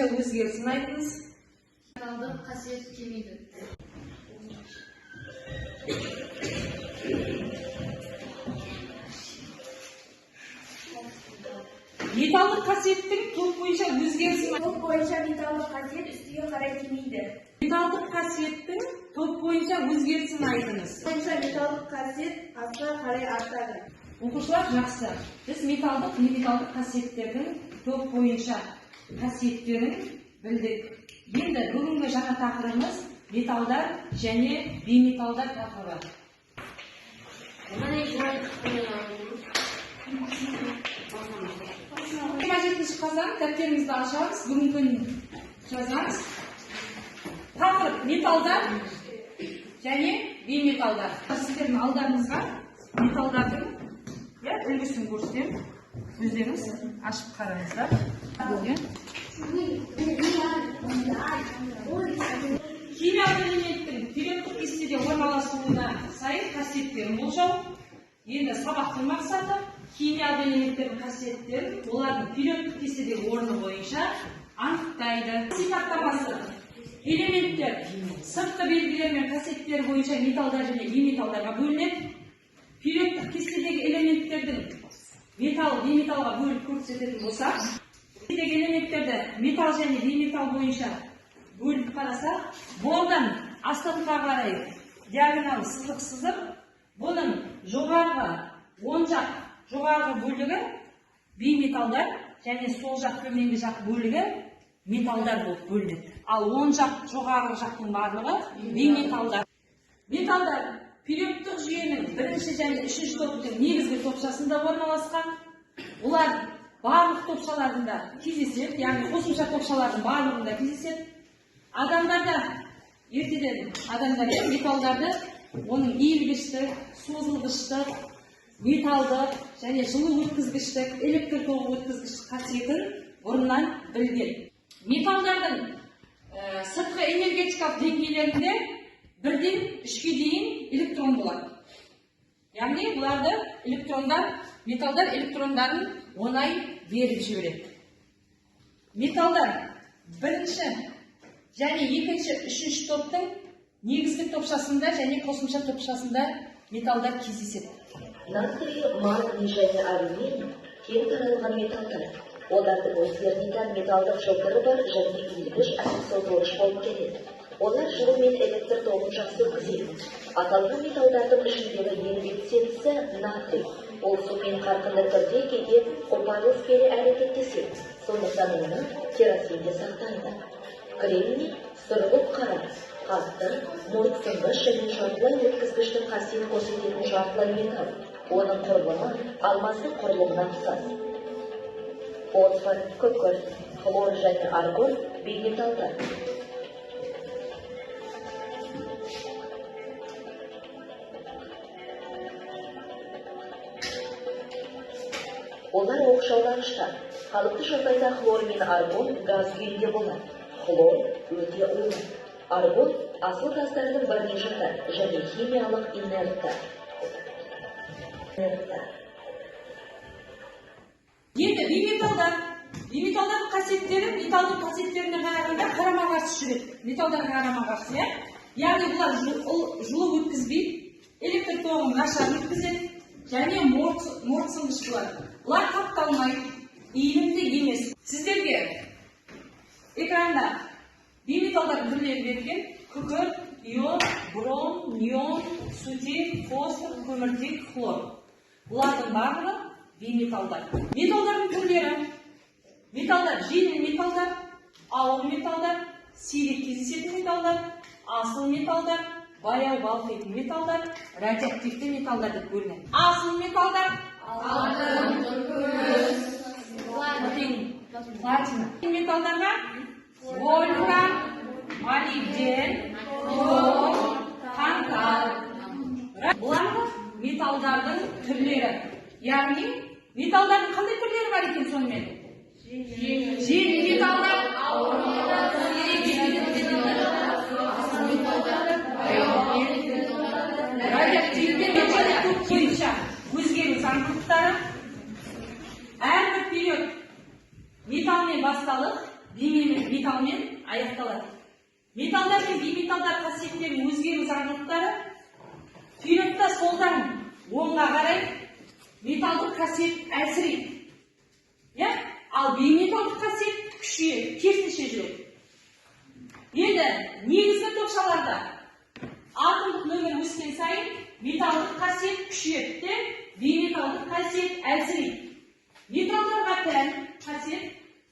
боюнча өзгерісін айтыңыз. Металдық қасиет келмейді. Металдық қасиеттің топ бойынша өзгерісін Топ бойынша металдық қасиет үстіге қарай келмейді. Металдық қасиеттің топ бойынша өзгерісін айтыңыз. Бойынша металдық қасиет астына қарай артады. Оқушылар жақсы. Біз металдық, неметалдық қасиеттердің топ бойынша қасиеттерін білдік. Енді бүгінгі жаңа тақырыбымыз металдар және бейметалдар тақырыбы. Жетінші қазан дәптеріңізді ашамыз, бүгінгі жазамыз. Тақырып металдар және бейметалдар. Сіздердің алдарыңызға металдардың үлгісін көрсетемін. Өздеріңіз ашып қараңыздар. Химиялық элементтің периодтық кестеде орналасуына сай қасиеттерін болжау. Енді сабақтың мақсаты химиялық элементтердің қасиеттерін олардың периодтық кестедегі орны бойынша анықтайды. Сипаттамасы: элементтер сыртқы белгілері мен қасиеттері бойынша металдар және бейметалдарға бөлінеді. Периодтық кестедегі элементтердің металл, бейметалға бөліп көрсететін болсақ, кестедегі элементтерді металл және бейметалл бойынша бөліп қарасақ, болдан астыңға қарай диагонал сызық сызып, бұның жоғарғы оң жақ жоғарғы бөлігі бейметалдар және сол жақ төменгі жақ бөлігі металдар болып бөлінеді. Ал оң жақ жоғарғы жақтың барлығы бейметалдар. Металдар периодтық жүйенің бірінші және үшінші топтың негізгі топшасында орналасқан. Олар барлық топшаларында кездеседі, яғни қосымша топшалардың барлығында кездеседі. Ертеден адамдар металдарды оның иілгіштік, созылғыштық, металдық және жылу өткізгіштік, электр тогы өткізгіштік қасиетін бұрыннан білген. Металдардың сыртқы энергетикалық деңгейлерінде 1-ден 3-ге дейін электрон болады. Яғни бұларды металдар электрондарын оңай беріп жібереді. Металдар бірінші және екінші, үшінші топтың негізгі топшасында және қосымша топшасында металдар кездеседі. Натрий, магний және алюминий кең таралған металдар. Олардың өздерінен металдық жылтыры бар және иілгіш созылғыш болып келеді. Олар жылу мен электр тогын жақсы өткізеді. Аталған металдардың ішіндегі ең белсендісі натрий. Ол сумен қарқынды түрде кейде қопарылыс бере әрекеттеседі. Сондықтан оны керосинде сақтайды. Кремний сұрғылт қара, қатты, мұртсынғыш және жартылай өткізгіштік қасиет көрсететін жартылай металл. Оның құрылымы алмастың құрылымына ұқсас. Фосфор, күкірт, хлор және аргон бейметалдар. Олар оқшаулағыштар. Қалыпты жағдайда хлор мен аргон газ күйінде болады. Хлор өте улы. Аргон асыл тастардың біріне жатады және химиялық инерттар. Енді бейметалдардың қасиеттері металдың қасиеттеріне қарағанда қарама-қарсы жүреді. Металдар қарама-қарсы, яғни бұлар жылу өткізбейді, электр тогын нашар өткізеді және морт-сынғыш болады. Бұлар тапталмайды, иілімді емес. Сіздерге экранда бейметалдардың түрлері берілген: күкірт, иод, бром, неон, сутек, фосфор, көміртек, хлор. Бұлардың барлығы бейметалдар. Металдардың түрлері: металдар жеңіл металдар, ауыр металдар, сирек кездесетін металдар, асыл металдар, баяу балқитын металдар, радиоактивті металдар деп бөлінеді. Асыл металдар: алтын, күміс, платина. Металдарға вольфрам, молибден, хром, тантал. Бұлар металдардың түрлері. Яғни металдардың қандай түрлері бар екен сонымен? Жеңіл металдар, ауыр металдар, радиоактивті металдар бойынша өзгеру заңдылықтары. Әрбір период металмен басталып, металмен аяқталады. Металдар мен бейметалдар қасиеттерінің өзгеру заңдылықтары периодта солдан оңға қарай металдық қасиет әлсірейді. Ал бейметалдық қасиет күшейеді, керісінше жүреді. Енді негізгі топшаларда атомдық нөмір өскен сайын металдық қасиет күшейеді де, бейметалдық қасиет әлсірейді. Металдарға тән қасиет,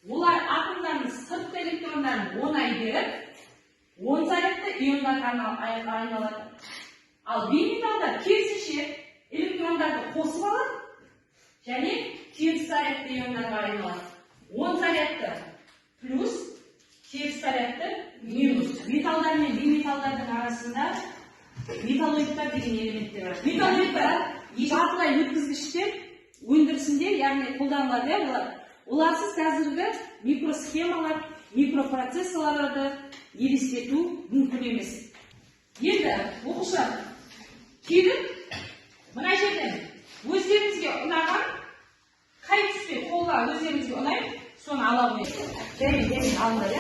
олар атомдардың сыртқы электрондарын оңай беріп, оң зарядты иондарға айналады. Ал бейметалдар керісінше электрондарды қосып алады және теріс зарядты иондарға айналады. Оң зарядты плюс, теріс зарядты минус. Металдар мен бейметалдардың арасында металлоидтар деген элементтер бар. Металлоидтар жартылай өткізгіштер өндірісінде, яғни қолданылады. Оларсыз қазіргі микросхемалар, микропроцессорларды елестету мүмкін емес. Енді оқушылар, келіп мына жерден өздеріңізге ұнаған қай түспен қолға өздеріңізге ұнайды, соны ала қойыңыз. Және алыңдар,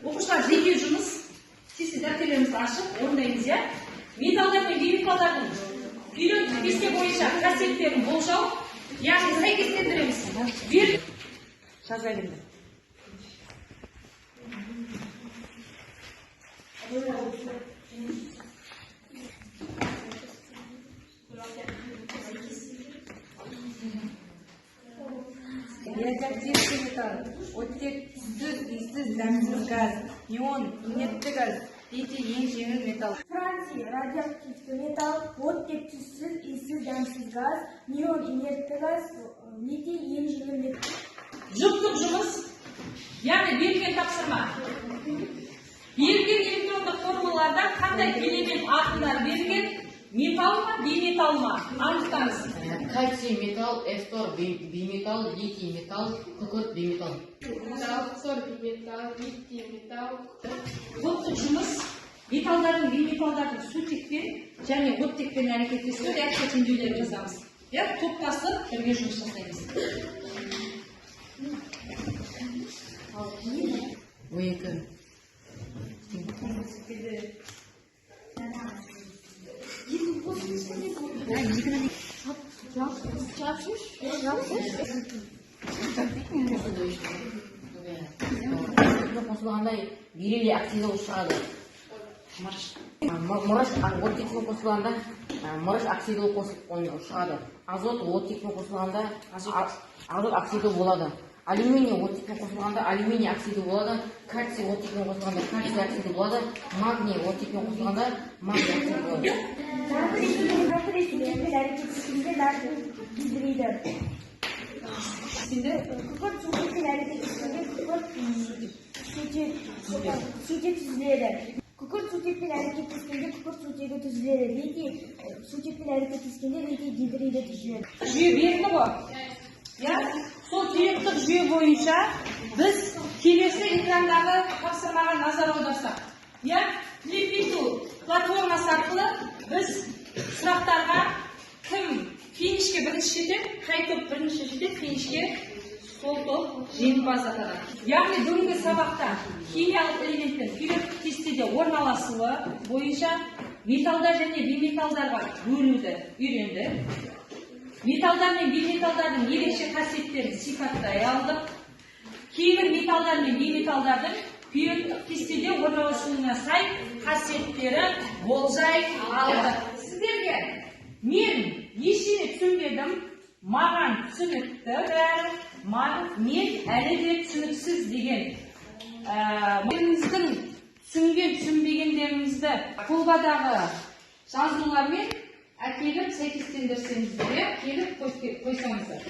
оқушылар, жеке жұмыс, сіз дәптерлеріңізді ашып орындаймыз. Металдар мен бейметалдардың периодтық кесте бойынша қасиеттерін болжау, яғни сәйкестендіреміз. Жаза беріңдер. Радиоактивті металл, оттек, түзсіз, иіссіз, дәмсіз газ, неон, инертті газ, литий ең жеңіл металл. Франция радиоактивті металл, оттек, түссіз, иіссіз, дәмсіз газ, неон, инертті газ, литий ең жеңіл металл. Жұптық жұмыс, яғни берілген тапсырма. Берілген электрондық формулаларда қандай элемент атомдары берілген? Металл ма, бейметалл ма? Анықтаңыз. Кальций металл, F2 бейметалл, литий металл, күкірт бейметалл. Фосфор бейметалл, литий металл. Жұптық жұмыс, металдардың, бейметалдардың сутекпен және оттекпен әрекеттесу реакция теңдеулерін жазамыз. Топтасып бірге жұмыс жасаймыз. 12. Қосылғанда бериллий оксиді шығады. Мырыш оттекпен қосылғанда мырыш оксиді шығады. Азот оттекпен қосылғанда азот оксиді болады. Алюминий оттекпен қосылғанда алюминий оксиді болады. Кальций оттекпен қосылғанда кальций оксиді болады. Магний оттекпен қосылғанда магний оксиді болады. Натрий суретпен әрекеттесуінде натрий гидриді. Күкірт сутекпен әрекеттесуінде күкірт сутек түзіледі. Күкірт сутекпен әрекеттескенде күкірт сутегі түзіледі. Литий сутекпен әрекеттескенде литий гидриді түзіледі. Жүйе берілді ғой. Сол периодтық жүйе бойынша біз келесі экрандағы тапсырмаға назар аударсақ. Лепиту платформасы арқылы біз сұрақтарға кім финишке бірінші жетеді, қай топ бірінші жетеді, финишке сол топ жеңімпаз атанады. Яғни бүгінгі сабақта химиялық элементтің периодтық кестеде орналасуы бойынша металдар және бейметалдарға бөлуді үйренді. Металдар мен бейметалдардың ерекше қасиеттерін сипаттай алдық. Кейбір металдар мен бейметалдардың периодтық кестеде орналасуына сай қасиеттері болжай алдық. Сіздерге мен ештеңе түсінбедім, маған түсінікті бәрі, мен әлі де түсініксіз деген өзіңіздің түсінген түсінбегендеріңізді қолбадағы жазулармен әкеліп сәйкестендірсеңіздер, келіп қойсаңыздар.